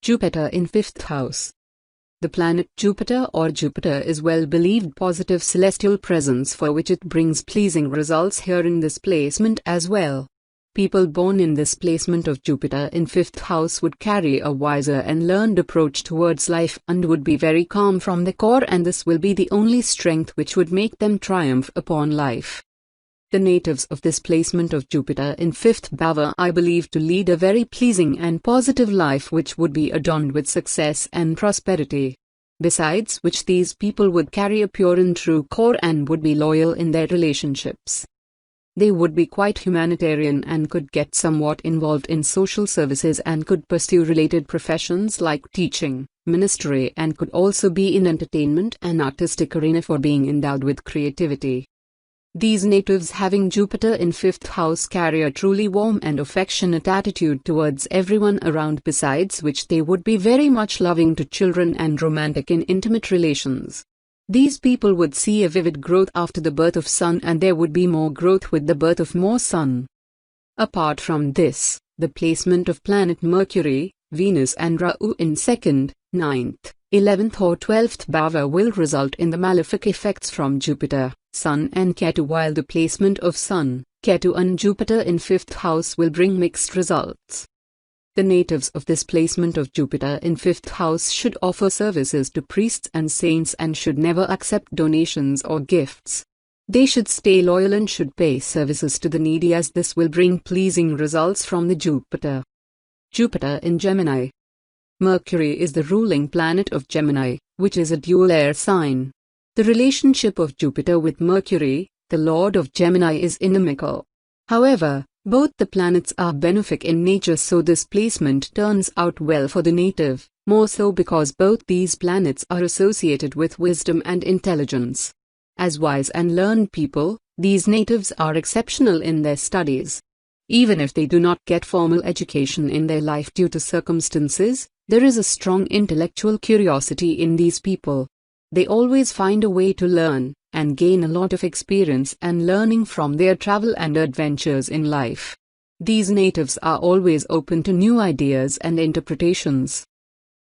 Jupiter in 5th house. The planet Jupiter or Jupiter is well-believed positive celestial presence for which it brings pleasing results here in this placement as well. People born in this placement of Jupiter in 5th house would carry a wiser and learned approach towards life and would be very calm from the core, and this will be the only strength which would make them triumph upon life. The natives of this placement of Jupiter in 5th bhava are believed to lead a very pleasing and positive life which would be adorned with success and prosperity. Besides which, these people would carry a pure and true core and would be loyal in their relationships. They would be quite humanitarian and could get somewhat involved in social services and could pursue related professions like teaching, ministry, and could also be in entertainment and artistic arena for being endowed with creativity. These natives having Jupiter in 5th house carry a truly warm and affectionate attitude towards everyone around, besides which they would be very much loving to children and romantic in intimate relations. These people would see a vivid growth after the birth of Sun, and there would be more growth with the birth of more Sun. Apart from this, the placement of planet Mercury, Venus and Rahu in 2nd, 9th, 11th or 12th bhava will result in the malefic effects from Jupiter, Sun and Ketu, while the placement of Sun, Ketu and Jupiter in 5th house will bring mixed results. The natives of this placement of Jupiter in 5th house should offer services to priests and saints and should never accept donations or gifts. They should stay loyal and should pay services to the needy, as this will bring pleasing results from the Jupiter. Jupiter in Gemini. Mercury is the ruling planet of Gemini, which is a dual air sign. The relationship of Jupiter with Mercury, the lord of Gemini, is inimical. However, both the planets are benefic in nature, so this placement turns out well for the native, more so because both these planets are associated with wisdom and intelligence. As wise and learned people, these natives are exceptional in their studies. Even if they do not get formal education in their life due to circumstances, there is a strong intellectual curiosity in these people. They always find a way to learn and gain a lot of experience and learning from their travel and adventures in life. These natives are always open to new ideas and interpretations.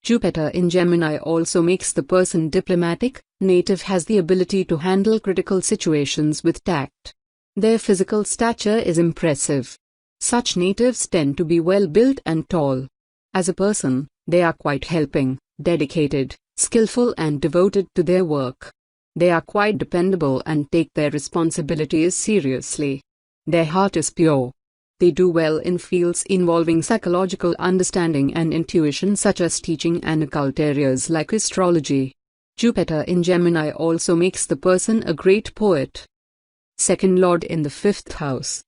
Jupiter in Gemini also makes the person diplomatic. Native has the ability to handle critical situations with tact. Their physical stature is impressive. Such natives tend to be well built and tall. As a person, they are quite helping, dedicated, skillful and devoted to their work. They are quite dependable and take their responsibilities seriously. Their heart is pure. They do well in fields involving psychological understanding and intuition, such as teaching and occult areas like astrology. Jupiter in Gemini also makes the person a great poet. Second lord in the 5th house.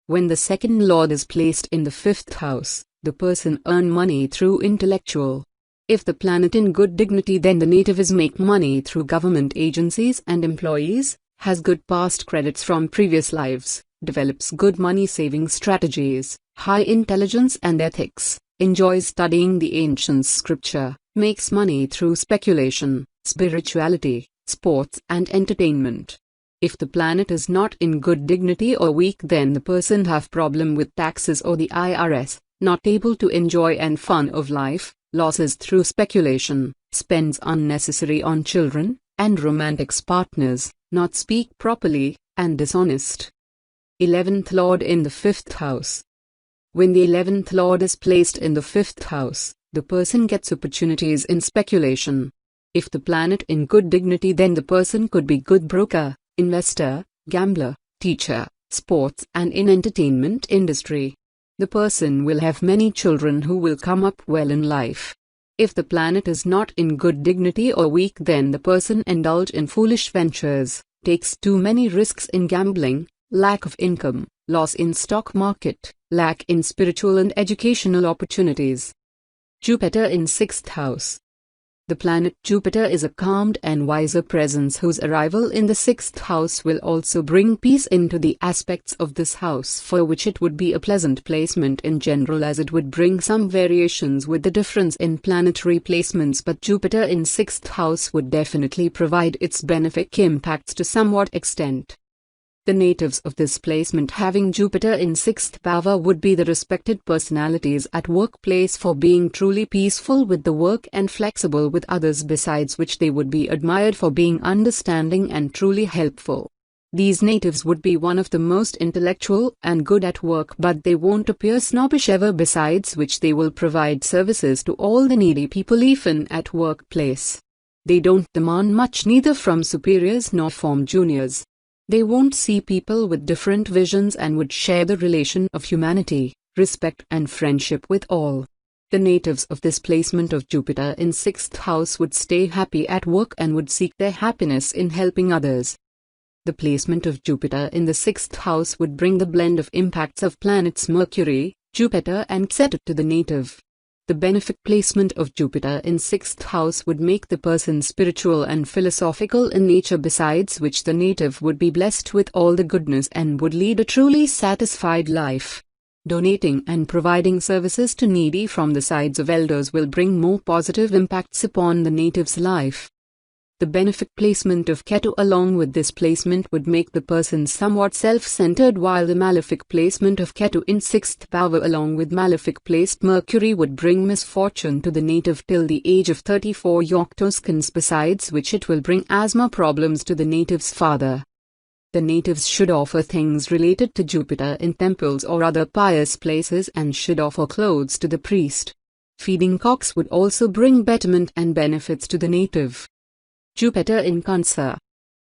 When the second lord is placed in the 5th house, the person earn money through intellectual. If the planet in good dignity, then the native is make money through government agencies and employees, has good past credits from previous lives, develops good money saving strategies, high intelligence and ethics, enjoys studying the ancient scripture, makes money through speculation, spirituality, sports and entertainment. If the planet is not in good dignity or weak, then the person have problem with taxes or the IRS, not able to enjoy and fun of life, losses through speculation, spends unnecessary on children and romantic partners, not speak properly, and dishonest. 11th lord in the 5th house. When the 11th lord is placed in the 5th house, the person gets opportunities in speculation. If the planet in good dignity, then the person could be good broker, investor, gambler, teacher, sports and in entertainment industry. The person will have many children who will come up well in life. If the planet is not in good dignity or weak, then the person indulge in foolish ventures, takes too many risks in gambling, lack of income, loss in stock market, lack in spiritual and educational opportunities. Jupiter in 6th house. The planet Jupiter is a calmed and wiser presence whose arrival in the 6th house will also bring peace into the aspects of this house, for which it would be a pleasant placement in general, as it would bring some variations with the difference in planetary placements, but Jupiter in 6th house would definitely provide its benefic impacts to somewhat extent. The natives of this placement having Jupiter in 6th bhava would be the respected personalities at workplace for being truly peaceful with the work and flexible with others, besides which they would be admired for being understanding and truly helpful. These natives would be one of the most intellectual and good at work, but they won't appear snobbish ever, besides which they will provide services to all the needy people even at workplace. They don't demand much neither from superiors nor from juniors. They won't see people with different visions and would share the relation of humanity, respect and friendship with all. The natives of this placement of Jupiter in 6th house would stay happy at work and would seek their happiness in helping others. The placement of Jupiter in the 6th house would bring the blend of impacts of planets Mercury, Jupiter and Saturn to the native. The benefic placement of Jupiter in 6th house would make the person spiritual and philosophical in nature, besides which the native would be blessed with all the goodness and would lead a truly satisfied life. Donating and providing services to needy from the sides of elders will bring more positive impacts upon the native's life. The benefic placement of Ketu along with this placement would make the person somewhat self-centered, while the malefic placement of Ketu in 6th bhava along with malefic placed Mercury would bring misfortune to the native till the age of 34 Octoskins, besides which it will bring asthma problems to the native's father. The natives should offer things related to Jupiter in temples or other pious places and should offer clothes to the priest. Feeding cocks would also bring betterment and benefits to the native. Jupiter in Cancer.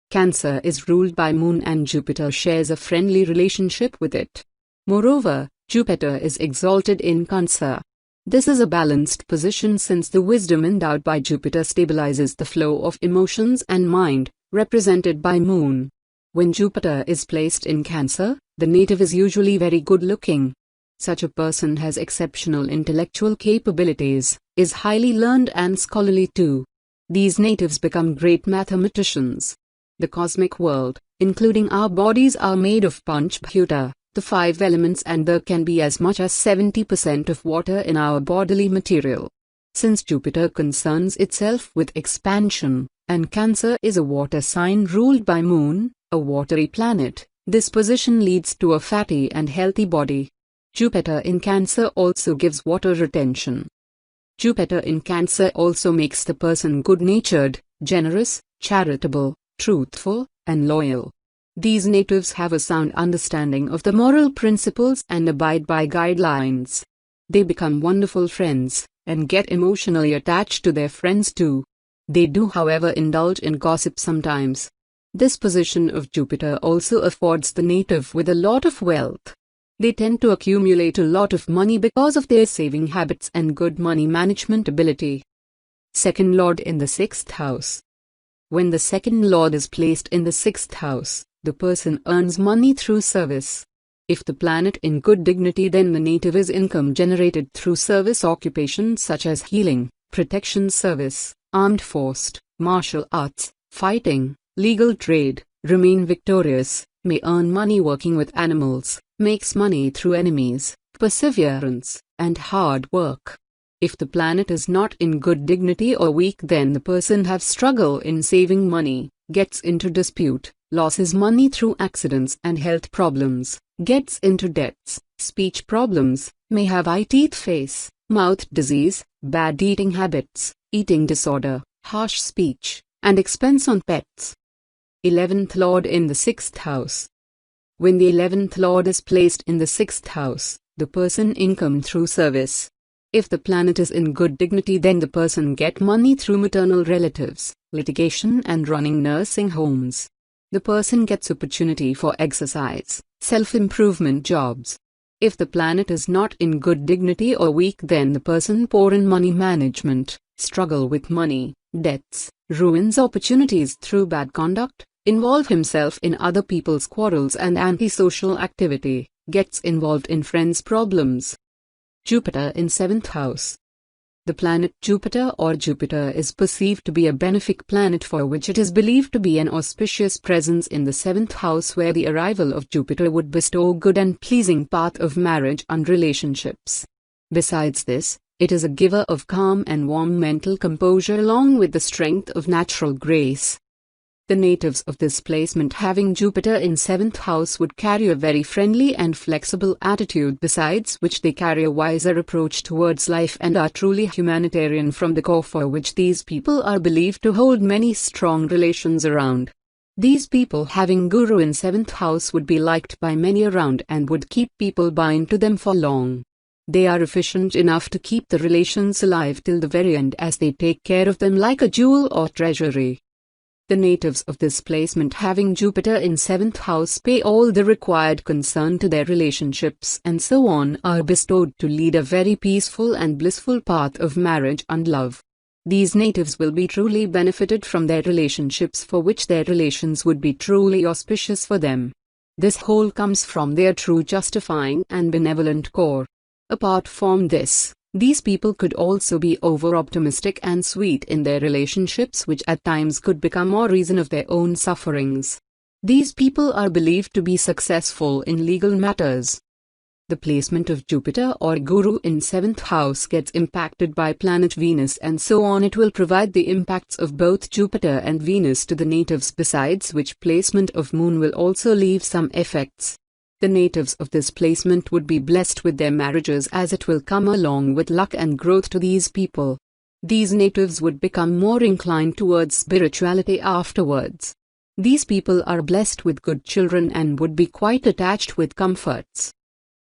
Cancer is ruled by Moon and Jupiter shares a friendly relationship with it. Moreover, Jupiter is exalted in Cancer. This is a balanced position since the wisdom endowed by Jupiter stabilizes the flow of emotions and mind, represented by Moon. When Jupiter is placed in Cancer, the native is usually very good looking. Such a person has exceptional intellectual capabilities, is highly learned and scholarly too. These natives become great mathematicians. The cosmic world, including our bodies, are made of Panchbhuta, the 5 elements, and there can be as much as 70% of water in our bodily material. Since Jupiter concerns itself with expansion, and Cancer is a water sign ruled by Moon, a watery planet, this position leads to a fatty and healthy body. Jupiter in Cancer also gives water retention. Jupiter in Cancer also makes the person good-natured, generous, charitable, truthful, and loyal. These natives have a sound understanding of the moral principles and abide by guidelines. They become wonderful friends, and get emotionally attached to their friends too. They do, however, indulge in gossip sometimes. This position of Jupiter also affords the native with a lot of wealth. They tend to accumulate a lot of money because of their saving habits and good money management ability. Second Lord in the 6th house. When the second Lord is placed in the 6th house, the person earns money through service. If the planet in good dignity, then the native is income generated through service occupations such as healing, protection service, armed force, martial arts, fighting, legal trade, remain victorious, may earn money working with animals, makes money through enemies, perseverance, and hard work. If the planet is not in good dignity or weak, then the person have struggle in saving money, gets into dispute, loses money through accidents and health problems, gets into debts, speech problems, may have eye teeth face, mouth disease, bad eating habits, eating disorder, harsh speech, and expense on pets. 11th Lord in the 6th house. When the 11th Lord is placed in the 6th house, the person income through service. If the planet is in good dignity, then the person get money through maternal relatives, litigation and running nursing homes. The person gets opportunity for exercise, self-improvement jobs. If the planet is not in good dignity or weak, then the person poor in money management, struggle with money, debts, ruins opportunities through bad conduct, involve himself in other people's quarrels and antisocial activity, gets involved in friends' problems. Jupiter in 7th house. The planet Jupiter or Jupiter is perceived to be a benefic planet, for which it is believed to be an auspicious presence in the 7th house, where the arrival of Jupiter would bestow good and pleasing path of marriage and relationships. Besides this, it is a giver of calm and warm mental composure along with the strength of natural grace. The natives of this placement having Jupiter in 7th house would carry a very friendly and flexible attitude, besides which they carry a wiser approach towards life and are truly humanitarian from the core, for which these people are believed to hold many strong relations around. These people having Guru in 7th house would be liked by many around and would keep people bind to them for long. They are efficient enough to keep the relations alive till the very end, as they take care of them like a jewel or treasury. The natives of this placement having Jupiter in 7th house pay all the required concern to their relationships and so on, are bestowed to lead a very peaceful and blissful path of marriage and love. These natives will be truly benefited from their relationships, for which their relations would be truly auspicious for them. This whole comes from their true justifying and benevolent core. Apart from this, these people could also be over-optimistic and sweet in their relationships, which at times could become a reason of their own sufferings. These people are believed to be successful in legal matters. The placement of Jupiter or Guru in 7th house gets impacted by planet Venus, and so on. It will provide the impacts of both Jupiter and Venus to the natives, besides which placement of Moon will also leave some effects. The natives of this placement would be blessed with their marriages, as it will come along with luck and growth to these people. These natives would become more inclined towards spirituality afterwards. These people are blessed with good children and would be quite attached with comforts.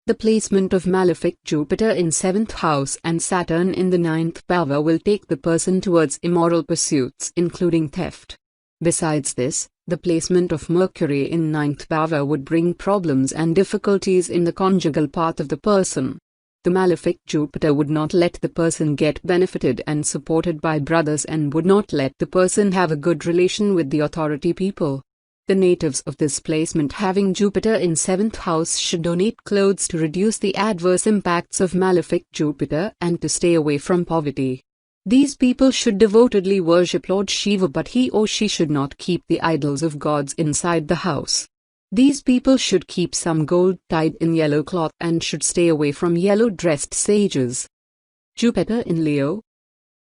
The placement of malefic Jupiter in 7th house and Saturn in the 9th bhava will take the person towards immoral pursuits, including theft. Besides this, the placement of Mercury in 9th bhava would bring problems and difficulties in the conjugal path of the person. The malefic Jupiter would not let the person get benefited and supported by brothers, and would not let the person have a good relation with the authority people. The natives of this placement having Jupiter in 7th house should donate clothes to reduce the adverse impacts of malefic Jupiter and to stay away from poverty. These people should devotedly worship Lord Shiva, but he or she should not keep the idols of gods inside the house. These people should keep some gold tied in yellow cloth and should stay away from yellow-dressed sages. Jupiter in Leo.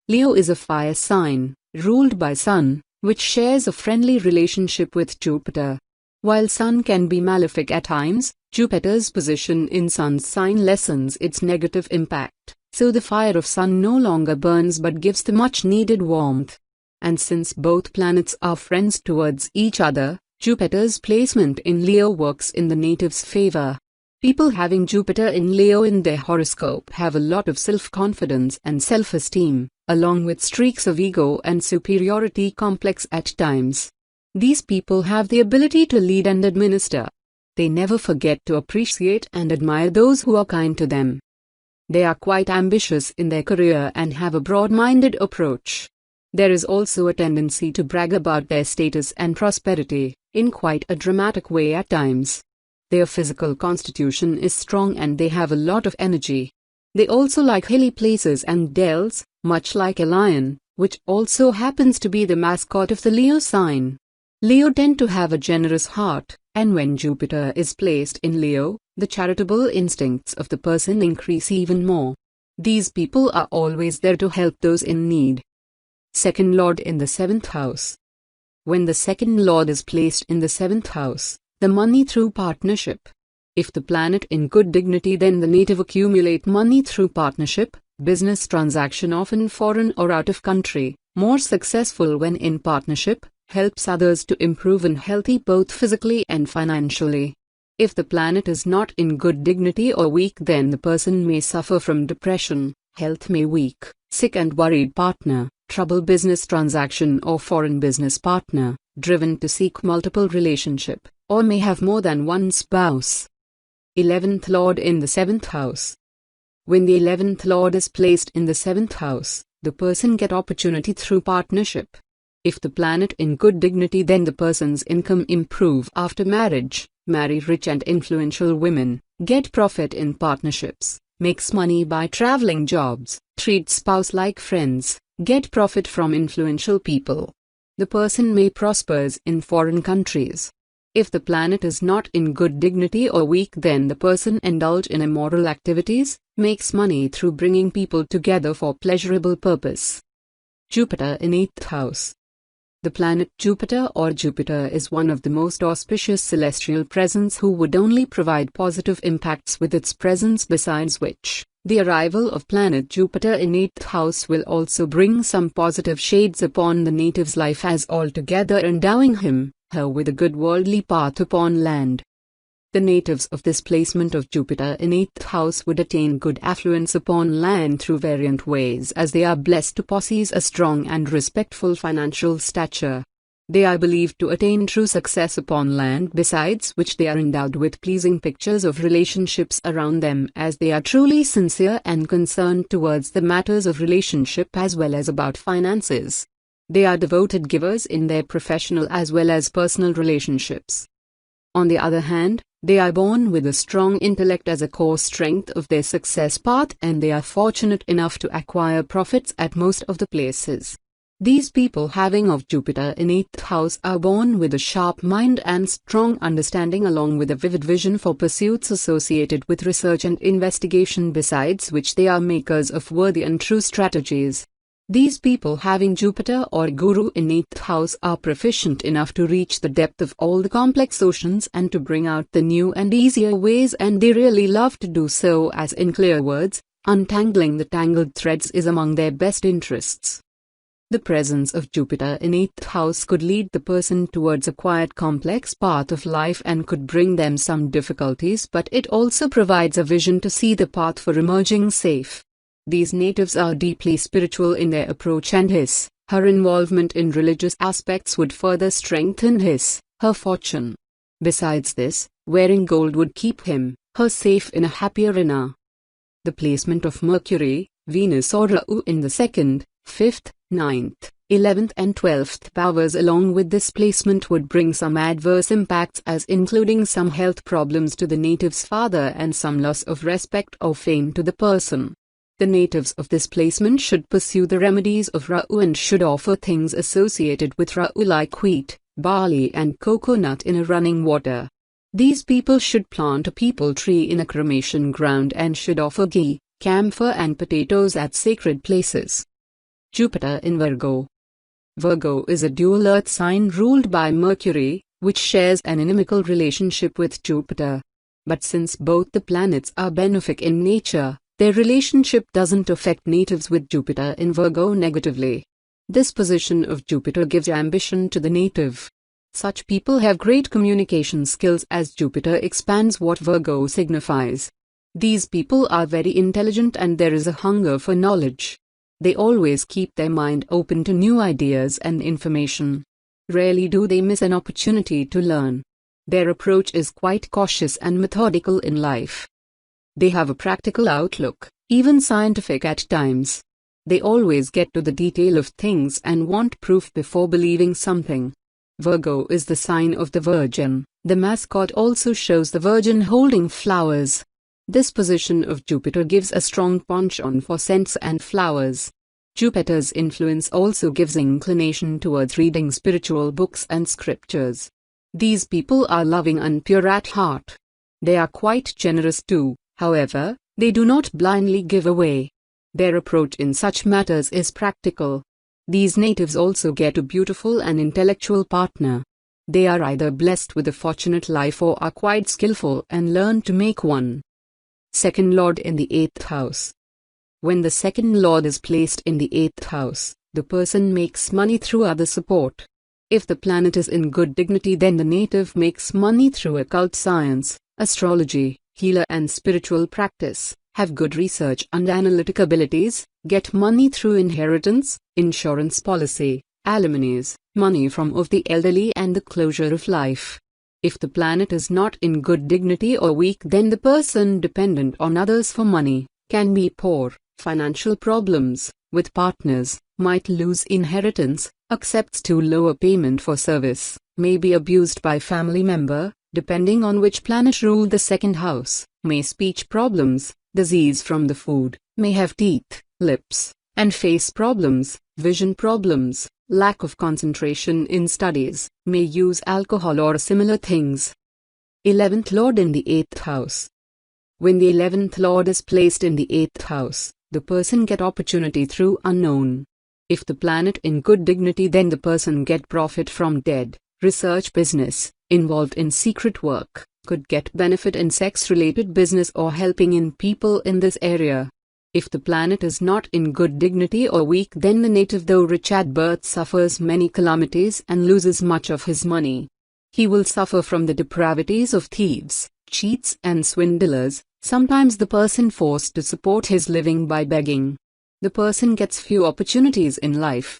Leo is a fire sign, ruled by Sun, which shares a friendly relationship with Jupiter. While Sun can be malefic at times, Jupiter's position in Sun's sign lessens its negative impact. So the fire of Sun no longer burns but gives the much needed warmth. And since both planets are friends towards each other, Jupiter's placement in Leo works in the native's favor. People having Jupiter in Leo in their horoscope have a lot of self-confidence and self-esteem, along with streaks of ego and superiority complex at times. These people have the ability to lead and administer. They never forget to appreciate and admire those who are kind to them. They are quite ambitious in their career and have a broad-minded approach. There is also a tendency to brag about their status and prosperity, in quite a dramatic way at times. Their physical constitution is strong and they have a lot of energy. They also like hilly places and dells, much like a lion, which also happens to be the mascot of the Leo sign. Leo tend to have a generous heart, and when Jupiter is placed in Leo, the charitable instincts of the person increase even more. These people are always there to help those in need. Second Lord in the 7th house. When the second Lord is placed in the 7th house, the money through partnership. If the planet in good dignity, then the native accumulate money through partnership, business transaction often foreign or out of country, more successful when in partnership, helps others to improve and healthy both physically and financially. If the planet is not in good dignity or weak, then the person may suffer from depression, health may weak, sick and worried partner, trouble business transaction or foreign business partner, driven to seek multiple relationship, or may have more than one spouse. 11th Lord in the 7th house. When the 11th Lord is placed in the 7th house, the person get opportunity through partnership. If the planet in good dignity, then the person's income improve after marriage, marry rich and influential women, get profit in partnerships, makes money by traveling jobs, treat spouse like friends, get profit from influential people. The person may prospers in foreign countries. If the planet is not in good dignity or weak, then the person indulge in immoral activities, makes money through bringing people together for pleasurable purpose. Jupiter in 8th house. The planet Jupiter or Jupiter is one of the most auspicious celestial presence who would only provide positive impacts with its presence, besides which, the arrival of planet Jupiter in 8th house will also bring some positive shades upon the native's life, as altogether endowing her with a good worldly path upon land. The natives of this placement of Jupiter in 8th house would attain good affluence upon land through variant ways, as they are blessed to possess a strong and respectful financial stature. They are believed to attain true success upon land, besides which they are endowed with pleasing pictures of relationships around them, as they are truly sincere and concerned towards the matters of relationship as well as about finances. They are devoted givers in their professional as well as personal relationships. On the other hand, they are born with a strong intellect as a core strength of their success path, and they are fortunate enough to acquire profits at most of the places. These people having of Jupiter in 8th house are born with a sharp mind and strong understanding, along with a vivid vision for pursuits associated with research and investigation, besides which they are makers of worthy and true strategies. These people having Jupiter or Guru in 8th house are proficient enough to reach the depth of all the complex oceans and to bring out the new and easier ways, and they really love to do so, as in clear words, untangling the tangled threads is among their best interests. The presence of Jupiter in 8th house could lead the person towards a quiet complex path of life and could bring them some difficulties, but it also provides a vision to see the path for emerging safe. These natives are deeply spiritual in their approach, and her involvement in religious aspects would further strengthen her fortune. Besides this, wearing gold would keep her safe in a happy arena. The placement of Mercury, Venus or Rahu in the 2nd, 5th, 9th, 11th and 12th powers along with this placement would bring some adverse impacts, as including some health problems to the native's father and some loss of respect or fame to the person. The natives of this placement should pursue the remedies of Rahu and should offer things associated with Rahu like wheat, barley and coconut in a running water. These people should plant a peepal tree in a cremation ground and should offer ghee, camphor and potatoes at sacred places. Jupiter in Virgo. Virgo is a dual earth sign ruled by Mercury, which shares an inimical relationship with Jupiter. But since both the planets are benefic in nature, their relationship doesn't affect natives with Jupiter in Virgo negatively. This position of Jupiter gives ambition to the native. Such people have great communication skills, as Jupiter expands what Virgo signifies. These people are very intelligent and there is a hunger for knowledge. They always keep their mind open to new ideas and information. Rarely do they miss an opportunity to learn. Their approach is quite cautious and methodical in life. They have a practical outlook, even scientific at times. They always get to the detail of things and want proof before believing something. Virgo is the sign of the Virgin. The mascot also shows the Virgin holding flowers. This position of Jupiter gives a strong penchant for scents and flowers. Jupiter's influence also gives inclination towards reading spiritual books and scriptures. These people are loving and pure at heart. They are quite generous too, however, they do not blindly give away. Their approach in such matters is practical. These natives also get a beautiful and intellectual partner. They are either blessed with a fortunate life or are quite skillful and learn to make one. Second Lord in the 8th house. When the second Lord is placed in the 8th house, the person makes money through other support. If the planet is in good dignity, then the native makes money through occult science, astrology, healer and spiritual practice, have good research and analytic abilities, get money through inheritance, insurance policy, alimonies, money from of the elderly and the closure of life. If the planet is not in good dignity or weak, then the person dependent on others for money, can be poor, financial problems, with partners, might lose inheritance, accepts too low a payment for service, may be abused by family member, depending on which planet ruled the second house, may speech problems, disease from the food, may have teeth, lips, and face problems, vision problems, lack of concentration in studies, may use alcohol or similar things. 11th Lord in the 8th house. When the 11th Lord is placed in the 8th house, the person get opportunity through unknown If the planet in good dignity, then the person get profit from dead, research business, involved in secret work, could get benefit in sex-related business or helping in people in this area. If the planet is not in good dignity or weak, then the native, though rich at birth, suffers many calamities and loses much of his money. He will suffer from the depravities of thieves, cheats and swindlers, sometimes the person forced to support his living by begging. The person gets few opportunities in life,